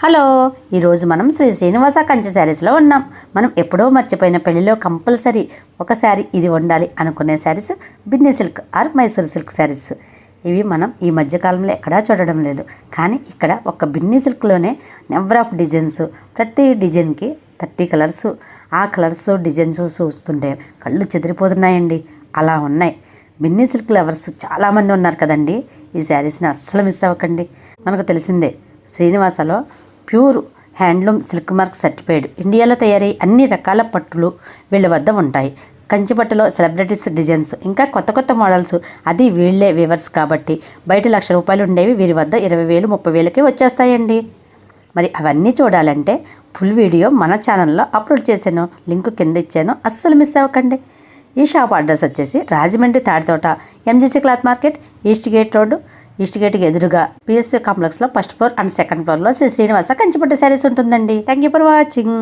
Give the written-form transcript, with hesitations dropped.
Hello, ఈరోజు మనం శ్రీ శ్రీనివాస కంచి శారీస్లో ఉన్నాం. మనం ఎప్పుడో మర్చిపోయిన పెళ్లిలో కంపల్సరీ ఒక శారీ ఇది ఉండాలి అనుకునే saris Binny silk or Mysore silk saris. ఇవి మనం ఈ మధ్యకాలంలో ఎక్కడా చూడడం లేదు. కానీ ఇక్కడ ఒక బిన్ని సిల్క్లోనే నెంబర్ ఆఫ్ డిజైన్స్, ప్రతి డిజైన్కి 30 కలర్స్. ఆ కలర్స్ డిజైన్స్ చూస్తుంటే కళ్ళు చెదిరిపోతున్నాయండి. అలా ఉన్నాయి. బిన్ని సిల్క్ లవర్స్ చాలామంది ఉన్నారు కదండి. ఈ శారీస్ని అస్సలు మిస్ అవ్వకండి. మనకు తెలిసిందే శ్రీనివాసలో pure handloom silk mark certified, ఇండియాలో తయారయ్యే అన్ని రకాల పట్టులు వీళ్ళ వద్ద ఉంటాయి. కంచి పట్టులో సెలబ్రిటీస్ డిజైన్స్, ఇంకా కొత్త కొత్త మోడల్స్, అది వీళ్ళే వీవర్స్ కాబట్టి బయట ₹1,00,000 ఉండేవి వీరి వద్ద 20,000 30,000కి వచ్చేస్తాయండి. మరి అవన్నీ చూడాలంటే ఫుల్ వీడియో మన ఛానల్లో అప్లోడ్ చేశాను, లింక్ కింద ఇచ్చాను, అస్సలు మిస్ అవ్వకండి. ఈ షాప్ అడ్రస్ వచ్చేసి Rajahmundry Tadithota MGC cloth market, east gate road. East గేట్కి ఎదురుగా పిఎస్సీ కాంప్లెక్స్లో 1st ఫ్లోర్ అండ్ 2nd ఫ్లోర్లో శ్రీ శ్రీనివాస కంచిపట్టు శారీస్ ఉంటుందండి. Thank you for watching.